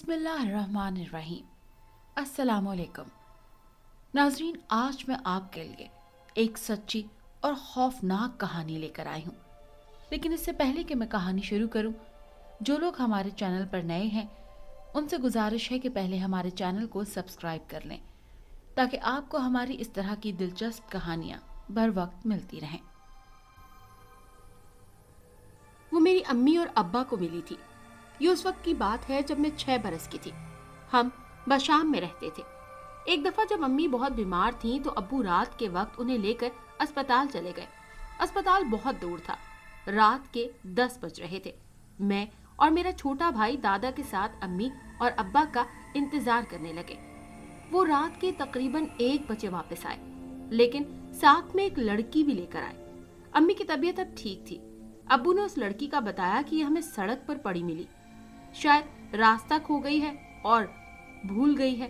बिस्मिल्लाहिर्रहमानिर्रहीम। अस्सलाम वालेकुम नाजरीन, आज मैं आपके लिए एक सच्ची और खौफनाक कहानी लेकर आई हूँ। लेकिन इससे पहले कि मैं कहानी शुरू करूँ, जो लोग हमारे चैनल पर नए हैं उनसे गुजारिश है कि पहले हमारे चैनल को सब्सक्राइब कर लें ताकि आपको हमारी इस तरह की दिलचस्प कहानियाँ बर वक्त मिलती रहें। वो मेरी अम्मी और अब्बा को मिली थी। ये उस वक्त की बात है जब मैं 6 बरस की थी। हम बशाम में रहते थे। एक दफा जब अम्मी बहुत बीमार थीं तो अब्बू रात के वक्त उन्हें लेकर अस्पताल चले गए। अस्पताल बहुत दूर था। रात के 10 बज रहे थे। मैं और मेरा छोटा भाई दादा के साथ अम्मी और अब्बा का इंतजार करने लगे। वो रात के तकरीबन 1 बजे वापस आए, लेकिन साथ में एक लड़की भी लेकर आए। अम्मी की तबीयत अब ठीक थी। अब्बू ने उस लड़की का बताया कि हमें सड़क पर पड़ी मिली, शायद रास्ता खो गई है और भूल गई है,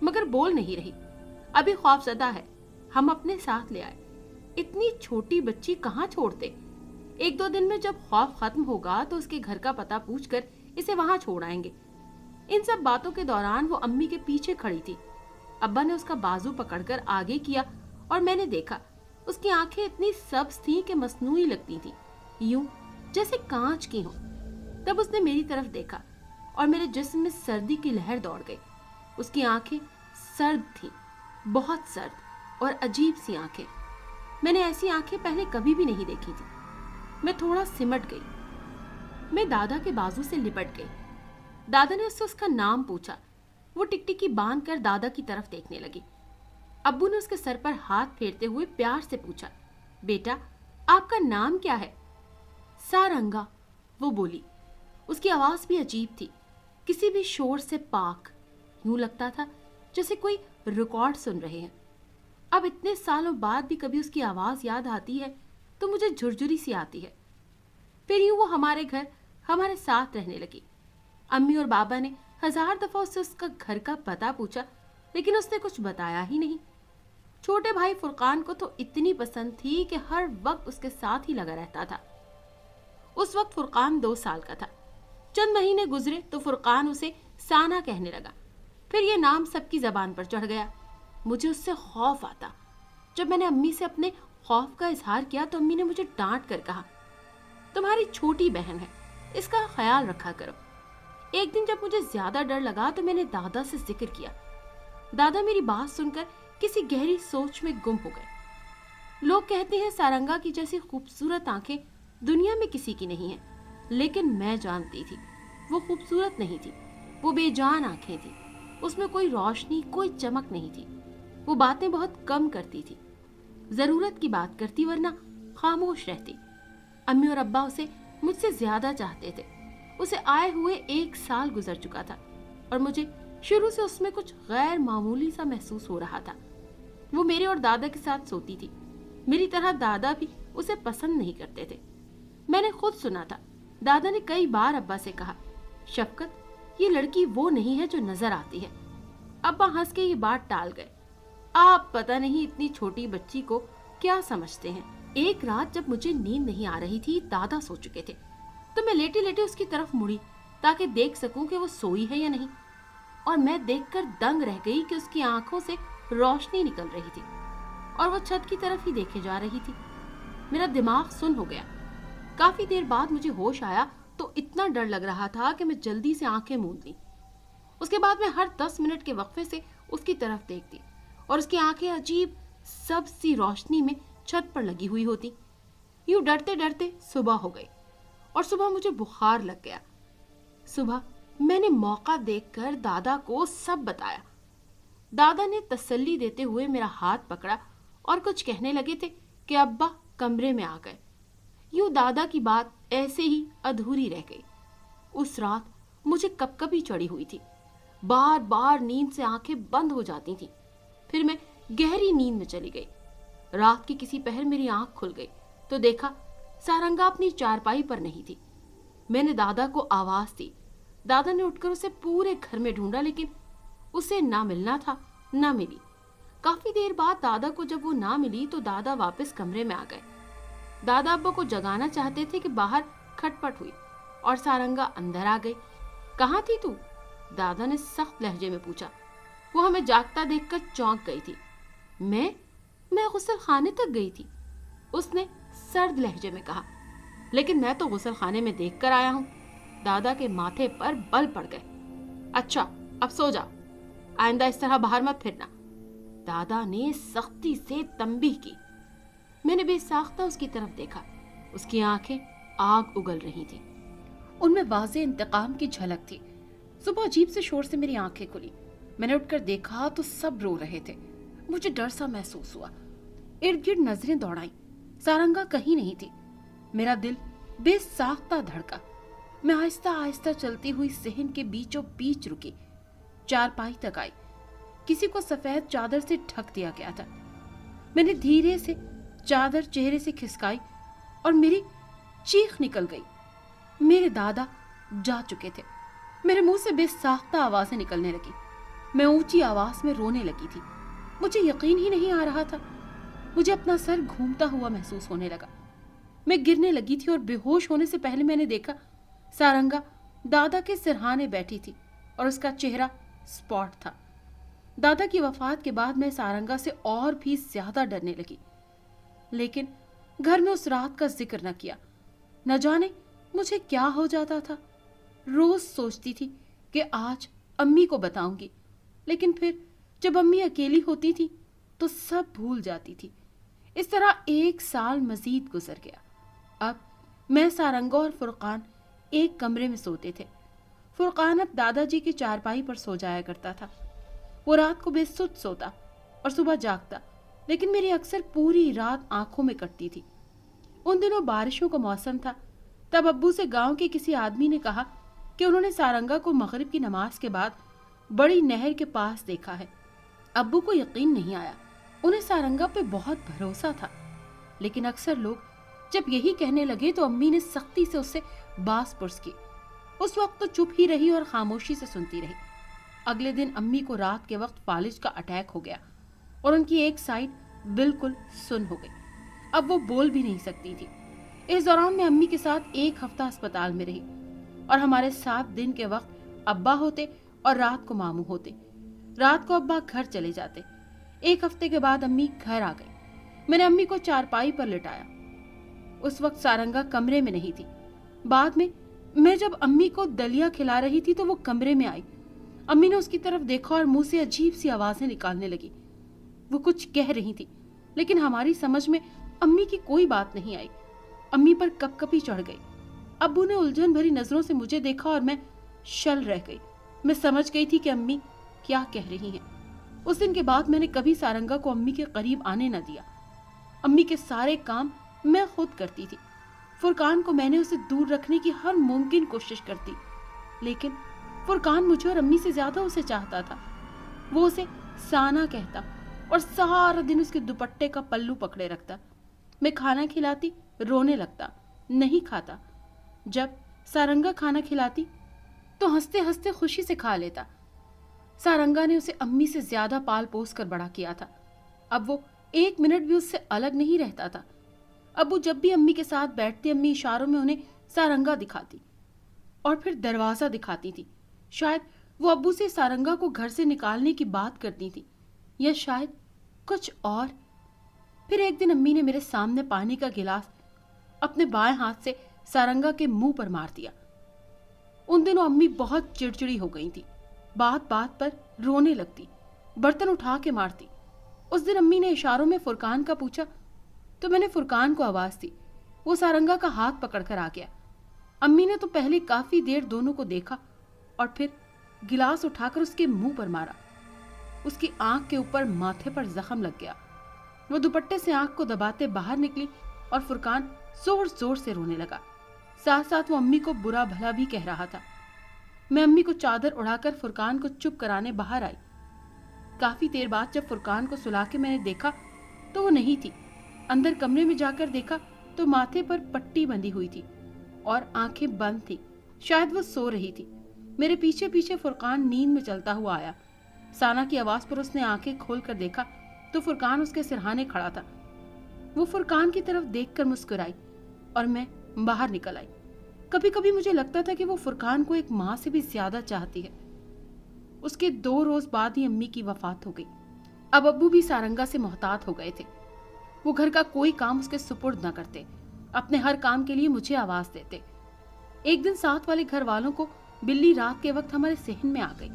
मगर बोल नहीं रही। अभी खौफजदा है, हम अपने साथ ले आए। इतनी छोटी बच्ची कहाँ छोड़ते। 1-2 दिन में जब खौफ खत्म होगा तो उसके घर का पता पूछकर इसे वहां छोड़ आएंगे। इन सब बातों के दौरान वो अम्मी के पीछे खड़ी थी। अब्बा ने उसका बाजू पकड़कर आगे किया और मैंने देखा उसकी आंखें इतनी सब्ज थीं कि मसनूई लगती थी, यूं जैसे कांच की हों। तब उसने मेरी तरफ देखा और मेरे जिस्म में सर्दी की लहर दौड़ गई। उसकी आंखें सर्द थीं, बहुत सर्द और अजीब सी आंखें। मैंने ऐसी आंखें पहले कभी भी नहीं देखी थी। मैं थोड़ा सिमट गई। मैं दादा के बाजू से लिपट गई। दादा ने उससे उसका नाम पूछा। वो टिकटिकी बांध कर दादा की तरफ देखने लगी। अब्बू ने उसके सर पर हाथ फेरते हुए प्यार से पूछा, बेटा आपका नाम क्या है? सारंगा, वो बोली। उसकी आवाज भी अजीब थी, किसी भी शोर से पाक। यूं लगता था जैसे कोई रिकॉर्ड सुन रहे हैं। अब इतने सालों बाद भी कभी उसकी आवाज याद आती है तो मुझे झुरझुरी सी आती है। फिर यूं वो हमारे घर हमारे साथ रहने लगी। अम्मी और बाबा ने 1000 दफा उससे उसका घर का पता पूछा, लेकिन उसने कुछ बताया ही नहीं। छोटे भाई फुरकान को तो इतनी पसंद थी कि हर वक्त उसके साथ ही लगा रहता था। उस वक्त फुरकान 2 साल का था। चंद महीने गुजरे तो फुरकान उसे साना कहने लगा। फिर ये नाम सबकी जबान पर चढ़ गया। मुझे उससे खौफ आता। जब मैंने अम्मी से अपने खौफ का इजहार किया तो अम्मी ने मुझे डांट कर कहा, तुम्हारी छोटी बहन है, इसका ख्याल रखा करो। एक दिन जब मुझे ज्यादा डर लगा तो मैंने दादा से जिक्र किया। दादा मेरी बात सुनकर किसी गहरी सोच में गुम हो गए। लोग कहते हैं सारंगा की जैसी खूबसूरत आंखें दुनिया में किसी की नहीं है, लेकिन मैं जानती थी वो खूबसूरत नहीं थी। वो बेजान आंखें थी, उसमें कोई रोशनी कोई चमक नहीं थी। वो बातें बहुत कम करती थी, जरूरत की बात करती वरना खामोश रहती। अम्मी और अब्बा उसे मुझसे ज्यादा चाहते थे। उसे आए हुए 1 साल गुजर चुका था और मुझे शुरू से उसमें कुछ गैर मामूली सा महसूस हो रहा था। वो मेरे और दादा के साथ सोती थी। मेरी तरह दादा भी उसे पसंद नहीं करते थे। मैंने खुद सुना था, दादा ने कई बार अब्बा से कहा, शफकत ये लड़की वो नहीं है जो नजर आती है। अब्बा हंस के ये बात टाल गए। आप पता नहीं इतनी छोटी बच्ची को क्या समझते हैं। एक रात जब मुझे नींद नहीं आ रही थी, दादा सो चुके थे, तो मैं लेटे लेटे उसकी तरफ मुड़ी ताकि देख सकूं कि वो सोई है या नहीं। और मैं देखकर दंग रह गई कि उसकी आंखों से रोशनी निकल रही थी और वो छत की तरफ ही देखे जा रही थी। मेरा दिमाग सुन हो गया। काफी देर बाद मुझे होश आया तो इतना डर लग रहा था कि मैं जल्दी से आंखें मूंद ली। उसके बाद मैं हर 10 मिनट के वक्फे से उसकी तरफ देखती और उसकी आंखें अजीब सब्ज सी रोशनी में छत पर लगी हुई होती। यूं डरते डरते सुबह हो गई और सुबह मुझे बुखार लग गया। सुबह मैंने मौका देखकर दादा को सब बताया। दादा ने तसल्ली देते हुए मेरा हाथ पकड़ा और कुछ कहने लगे थे कि अब्बा कमरे में आ गए। यूं दादा की बात ऐसे ही अधूरी रह गई। उस रात मुझे कपकपी चढ़ी हुई थी। बार बार नींद से आंखें बंद हो जाती थीं। फिर मैं गहरी नींद में चली गई। रात की किसी पहर मेरी आंख खुल गई तो देखा सारंगा अपनी चारपाई पर नहीं थी। मैंने दादा को आवाज दी। दादा ने उठकर उसे पूरे घर में ढूंढा, लेकिन उसे ना मिलना था ना मिली। काफी देर बाद दादा को जब वो ना मिली तो दादा वापस कमरे में आ गए। दादा अब्बा को जगाना चाहते थे कि बाहर खटपट हुई और सारंगा अंदर आ गई। कहाँ थी तू? دادا نے سخت لہجے میں پوچھا۔ وہ ہمیں جاگتا دیکھ کر چونک گئی تھی۔ میں غسل خانے تک گئی تھی، اس نے سرد لہجے میں کہا۔ لیکن میں تو غسل خانے میں دیکھ کر آیا ہوں۔ دادا کے ماتھے پر بل پڑ گئے۔ اچھا اب سو جا، آئندہ اس طرح باہر مت پھرنا، دادا نے سختی سے تنبیہ کی۔ میں نے بے ساختہ اس کی طرف دیکھا، اس کی آنکھیں آگ اگل رہی تھی، ان میں واضح انتقام کی جھلک تھی۔ صبح عجیب سے شور سے میری آنکھیں کھلی، میں نے اٹھ کر دیکھا تو سب رو رہے تھے۔ مجھے ڈر سا محسوس ہوا، ارد گرد نظریں دوڑائیں، سارنگا کہیں نہیں تھی۔ میرا دل بے ساختہ دھڑکا۔ میں آہستہ آہستہ چلتی ہوئی صحن کے بیچوں بیچ رکی، چارپائی تک آئی۔ کسی کو سفید چادر سے ڈھک دیا گیا تھا۔ میں نے دھیرے سے چادر چہرے سے کھسکائی اور میری چیخ نکل گئی۔ میرے دادا جا چکے تھے۔ میرے منہ سے بے ساختہ آوازیں نکلنے لگی۔ میں اونچی آواز میں رونے لگی تھی۔ مجھے یقین ہی نہیں آ رہا تھا۔ مجھے اپنا سر گھومتا ہوا محسوس ہونے لگا۔ میں گرنے لگی تھی اور بے ہوش ہونے سے پہلے میں نے دیکھا سارنگا دادا کے سرہانے بیٹھی تھی اور اس کا چہرہ سپاٹ تھا۔ دادا کی وفات کے بعد میں سارنگا سے اور بھی زیادہ ڈرنے لگی، لیکن گھر میں اس رات کا ذکر نہ کیا۔ نہ جانے مجھے کیا ہو جاتا تھا۔ روز سوچتی تھی کہ آج امی کو بتاؤں گی، لیکن پھر جب امی اکیلی ہوتی تھی تو سب بھول جاتی تھی۔ اس طرح 1 سال مزید گزر گیا۔ اب میں، سارنگا اور فرقان ایک کمرے میں سوتے تھے۔ فرقان اب دادا جی کی چارپائی پر سو جایا کرتا تھا۔ وہ رات کو بے سد سوتا اور صبح جاگتا، لیکن میری اکثر پوری رات آنکھوں میں کٹتی تھی۔ ان دنوں بارشوں کا موسم تھا۔ تب ابو سے گاؤں کے کسی آدمی نے کہا کہ انہوں نے سارنگا کو مغرب کی نماز کے بعد بڑی نہر کے پاس دیکھا ہے۔ ابو کو یقین نہیں آیا، انہیں سارنگا پہ بہت بھروسہ تھا، لیکن اکثر لوگ جب یہی کہنے لگے تو امی نے سختی سے اس سے باز پرس کی۔ اس وقت تو چپ ہی رہی اور خاموشی سے سنتی رہی۔ اگلے دن امی کو رات کے وقت فالج کا اٹیک ہو گیا اور ان کی ایک سائڈ بالکل سن ہو گئی۔ اب وہ بول بھی نہیں سکتی تھی۔ اس دوران میں امی کے ساتھ 1 ہفتہ اسپتال میں رہی اور ہمارے 7 دن کے وقت ابا ہوتے اور رات کو ماموں ہوتے۔ رات کو ابا گھر چلے جاتے۔ 1 ہفتے کے بعد امی گھر آ گئی۔ میں نے امی کو چارپائی پر لٹایا۔ اس وقت سارنگا کمرے میں نہیں تھی۔ بعد میں جب امی کو دلیا کھلا رہی تھی تو وہ کمرے میں آئی۔ امی نے اس کی طرف دیکھا اور منہ سے عجیب سی آوازیں نکالنے لگی۔ وہ کچھ کہہ رہی تھی، لیکن ہماری سمجھ میں امی کی کوئی بات نہیں آئی۔ امی پر کپ کپی چڑھ گئی۔ ابو نے الجھن بھری نظروں سے مجھے دیکھا اور میں شل رہ گئی۔ میں سمجھ گئی تھی کہ امی کیا کہہ رہی ہیں۔ اس دن کے بعد میں نے کبھی سارنگا کو امی کے قریب آنے نہ دیا۔ امی کے سارے کام میں خود کرتی تھی۔ فرقان کو میں نے اسے دور رکھنے کی ہر ممکن کوشش کرتی، لیکن فرقان مجھے اور امی سے زیادہ اسے چاہتا تھا۔ وہ اسے سانا کہتا اور سارا دن اس کے دوپٹے کا پلو پکڑے رکھتا۔ میں کھانا کھلاتی، رونے لگتا، نہیں کھاتا۔ جب سارنگا کھانا کھلاتی تو ہنستے ہنستے خوشی سے کھا لیتا۔ سارنگا نے اسے امی سے زیادہ پال پوس کر بڑا کیا تھا۔ اب وہ 1 منٹ بھی اس سے الگ نہیں رہتا تھا۔ ابو جب بھی امی کے ساتھ بیٹھتے، امی اشاروں میں انہیں سارنگا دکھاتی اور پھر دروازہ دکھاتی تھی۔ شاید وہ ابو سے سارنگا کو گھر سے نکالنے کی بات کرتی تھی، یا شاید کچھ اور۔ پھر ایک دن امی نے میرے سامنے پانی کا گلاس اپنے بائیں ہاتھ سے سارنگا کے منہ پر مار دیا۔ ان دنوں امی بہت چڑچڑی ہو گئی تھی، بات بات پر رونے لگتی، برتن اٹھا کے مارتی۔ اس دن امی نے اشاروں میں فرقان کا پوچھا تو میں نے فرقان کو آواز دی۔ وہ سارنگا کا ہاتھ پکڑ کر آ گیا۔ امی نے تو پہلے کافی دیر دونوں کو دیکھا اور پھر گلاس اٹھا کر اس کے منہ پر مارا۔ اس کی آنکھ کے اوپر ماتھے پر زخم لگ گیا۔ وہ دوپٹے سے آنکھ کو دباتے باہر نکلی اور فرقان زور زور سے رونے لگا۔ ساتھ ساتھ وہ امی کو برا بھلا بھی کہہ رہا تھا۔ میں امی کو چادر اڑا کر فرقان کو چپ کرانے باہر آئی۔ کافی دیر بعد جب فرقان کو سلا کے میں نے دیکھا تو وہ نہیں تھی۔ اندر کمرے میں جا کر دیکھا تو ماتھے پر پٹی بندھی ہوئی تھی اور آنکھیں بند تھی، شاید وہ سو رہی تھی۔ میرے پیچھے پیچھے فرقان نیند میں چلتا ہوا آیا۔ سانا کی آواز پر اس نے آنکھیں کھول کر دیکھا تو فرقان اس کے سرہانے کھڑا تھا۔ وہ فرقان کی طرف دیکھ کر مسکرائی اور میں باہر نکل آئی۔ کبھی کبھی مجھے لگتا تھا کہ وہ فرقان کو ایک ماں سے بھی زیادہ چاہتی ہے۔ उसके 2 रोज बाद ही अम्मी की वफात हो गई। अब अब्बू भी सारंगा से मोहतात हो गए थे। वो घर का कोई काम उसके सुपुर्द न करते, अपने हर काम के लिए मुझे आवाज देते। एक दिन साथ वाले घर वालों को बिल्ली रात के वक्त हमारे सहन में आ गई।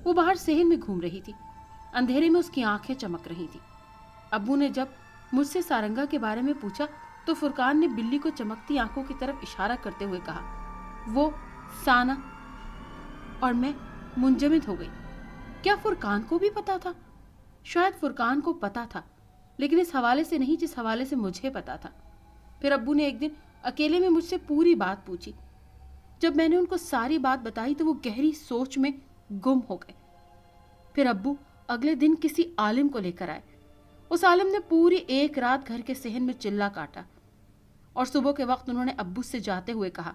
वो बाहर सहन में घूम रही थी, अंधेरे में उसकी आंखें चमक रही थी। अब्बू ने जब मुझसे सारंगा के बारे में पूछा तो फुरकान ने बिल्ली को चमकती आंखों की तरफ इशारा करते हुए कहा, वो साना। और मैं मुंजमद हो गई। क्या फुरकान को भी पता था? शायद फुरकान को पता था, लेकिन इस हवाले से नहीं जिस हवाले से मुझे पता था। फिर अब्बू ने एक दिन अकेले में मुझसे पूरी बात पूछी। जब मैंने उनको सारी बात बताई तो वो गहरी सोच में गुम हो गए। फिर अब्बू अगले दिन किसी आलिम को लेकर आए। उस आलिम ने पूरी एक रात घर के सहन में चिल्ला काटा और सुबह के वक्त उन्होंने अब्बू से जाते हुए कहा,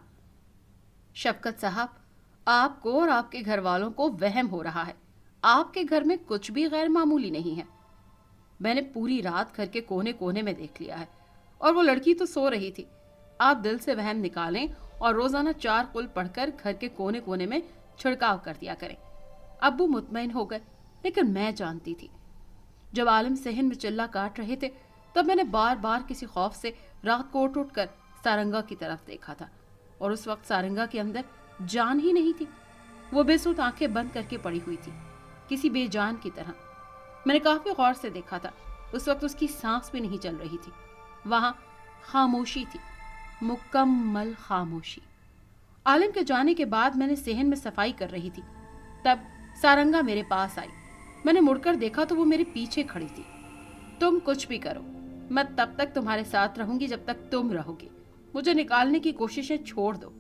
शफकत साहब, आपको और आपके घर वालों को वहम हो रहा है। आपके घर में कुछ भी गैर मामूली नहीं है। मैंने पूरी रात घर के कोने कोने में देख लिया है और वो लड़की तो सो रही थी। आप दिल से वहम निकालें और रोजाना 4 कुल पढ़कर घर के कोने कोने में छिड़काव कर दिया करें। अब्बू मुतमईन हो गए, लेकिन मैं जानती थी। जब आलिम सहन में चिल्ला काट रहे थे तब मैंने बार बार किसी खौफ से रात को उठ कर सारंगा की तरफ देखा था, और उस वक्त सारंगा के अंदर जान ही नहीं थी। वो बेसुध आंखें बंद करके पड़ी हुई थी, किसी बेजान की तरह। मैंने काफी गौर से देखा था। उस वक्त उसकी सांस भी नहीं चल रही थी। वहां खामोशी थी, मुकम्मल खामोशी। आलिम के जाने के बाद मैंने सहन में सफाई कर रही थी। तब सारंगा मेरे पास आई। मैंने मुड़कर देखा तो वो मेरे पीछे खड़ी थी। तुम कुछ भी करो, मैं तब तक तुम्हारे साथ रहूंगी जब तक तुम रहोगी। मुझे निकालने की कोशिशें छोड़ दो।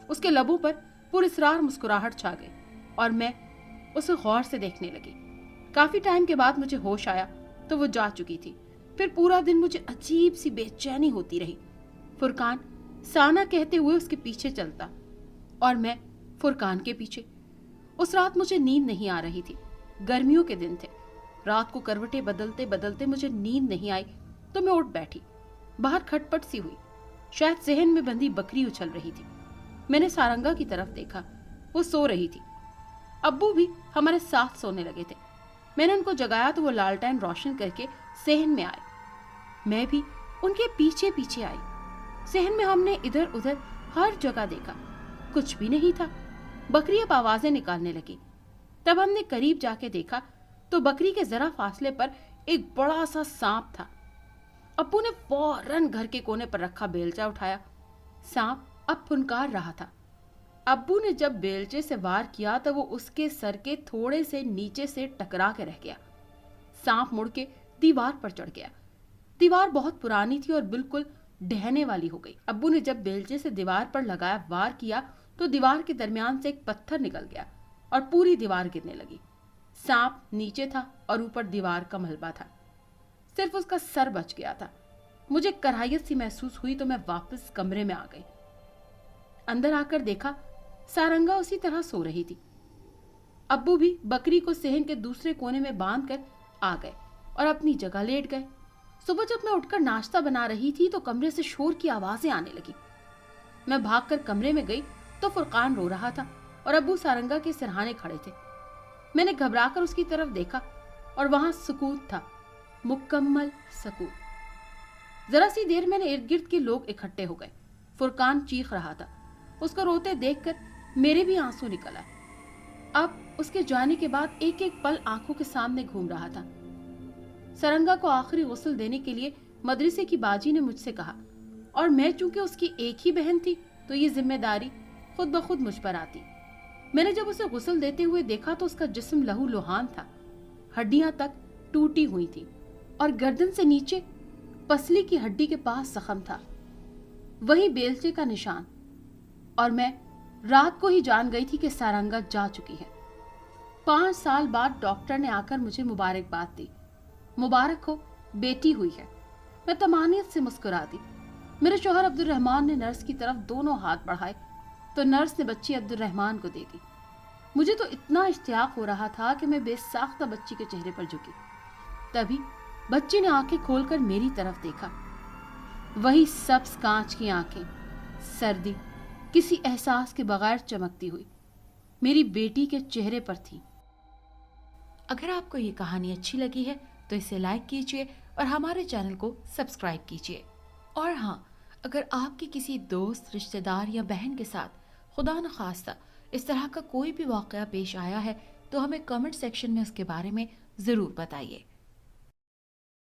उसके लबों पर पुरस्रार मुस्कुराहट छा गई और मैं उसे गौर से देखने लगी। काफी टाइम के बाद मुझे होश आया तो वो जा चुकी थी। फिर पूरा दिन मुझे अजीब सी बेचैनी होती रही। फुरकान साना कहते हुए उसके पीछे चलता और मैं फुरकान के पीछे। उस रात मुझे नींद नहीं आ रही थी। गर्मियों के दिन थे। रात को करवटें बदलते बदलते मुझे नींद नहीं आई तो मैं उठ बैठी। बाहर खटपट सी हुई। शायद सहन में बंधी बकरी उछल रही थी। मैंने सारंगा की तरफ देखा, वो सो रही थी। अब्बू भी हमारे साथ सोने लगे थे। मैंने उनको जगाया तो वो लालटेन रोशन करके सहन में आए। मैं भी उनके पीछे पीछे आई। सहन में हमने इधर उधर हर जगह देखा, कुछ भी नहीं था। बकरी अब आवाजें निकालने लगी। तब हमने करीब जाके देखा तो बकरी के जरा फासले पर एक बड़ा सा सांप था। अब्बू ने फौरन घर के कोने पर रखा बेलचा उठाया। सांप अब फुनकार रहा था। अब्बू ने जब बेलचे से वार किया तो वो उसके सर के थोड़े से नीचे से टकरा के रह गया। सांप मुड़ के दीवार पर चढ़ गया। दीवार बहुत पुरानी थी और बिल्कुल ढहने वाली हो गई। अब्बू ने जब बेलचे से दीवार पर लगाया वार किया तो दीवार के दरमियान से एक पत्थर निकल गया और पूरी दीवार गिरने लगी। सांप नीचे था और ऊपर दीवार का मलबा था। सिर्फ उसका सर बच गया था। मुझे कराहियत सी महसूस हुई तो मैं वापस कमरे में आ गई। अंदर आकर देखा सारंगा उसी तरह सो रही थी। अब्बू भी बकरी को सहन के दूसरे कोने में बांध कर आ गए और अपनी जगह लेट गए। सुबह जब मैं उठकर नाश्ता बना रही थी तो कमरे से शोर की आवाजें आने लगी। मैं भागकर कमरे में गई तो फुरकान रो रहा था और अब्बू सारंगा के सिरहाने खड़े थे। मैंने घबराकर उसकी तरफ देखा और वहां सुकून था, मुकम्मल सुकून। जरा सी देर मैंने इर्द गिर्द के लोग इकट्ठे हो गए। फुरकान चीख रहा था। उसको रोते देखकर मेरे भी आंसू निकल आए। अब उसके जाने के बाद एक एक पल आंखों के सामने घूम रहा था। सारंगा को आखिरी गुस्ल देने के लिए मदरसे की बाजी ने मुझसे कहा, और मैं चूंकि उसकी एक ही बहन थी तो ये जिम्मेदारी खुद ब खुद मुझ पर आती। मैंने जब उसे गुस्ल देते हुए देखा तो उसका जिस्म लहू लुहान था। हड्डियां तक टूटी हुई थी और गर्दन से नीचे पसली की हड्डी के पास जख्म था, वही बेलचे का निशान। और मैं रात को ही जान गई थी कि सारंगा जा चुकी है। 5 साल बाद डॉक्टर ने आकर मुझे मुबारकबाद दी। मुबारक हो, बेटी हुई है। मैं तमानियत से मुस्कुरा दी। मेरे शौहर अब्दुल रहमान ने नर्स की तरफ दोनों हाथ बढ़ाए तो नर्स ने बच्ची अब्दुल रहमान को दे दी। मुझे तो इतना इश्तियाक हो रहा था कि मैं बेसाख्ता बच्ची के चेहरे पर झुकी। तभी बच्ची ने आंखें खोलकर मेरी तरफ देखा। वही सब्ज कांच की आंखें, सर्दी किसी एहसास के बगैर चमकती हुई। मेरी बेटी के चेहरे पर थी। अगर आपको ये कहानी अच्छी लगी है तो इसे लाइक कीजिए और हमारे चैनल को सब्सक्राइब कीजिए। और हाँ, अगर आपके किसी दोस्त, रिश्तेदार या बहन के साथ खुदा न खास्ता इस तरह का कोई भी वाक़या पेश आया है तो हमें कमेंट सेक्शन में उसके बारे में ज़रूर बताइए।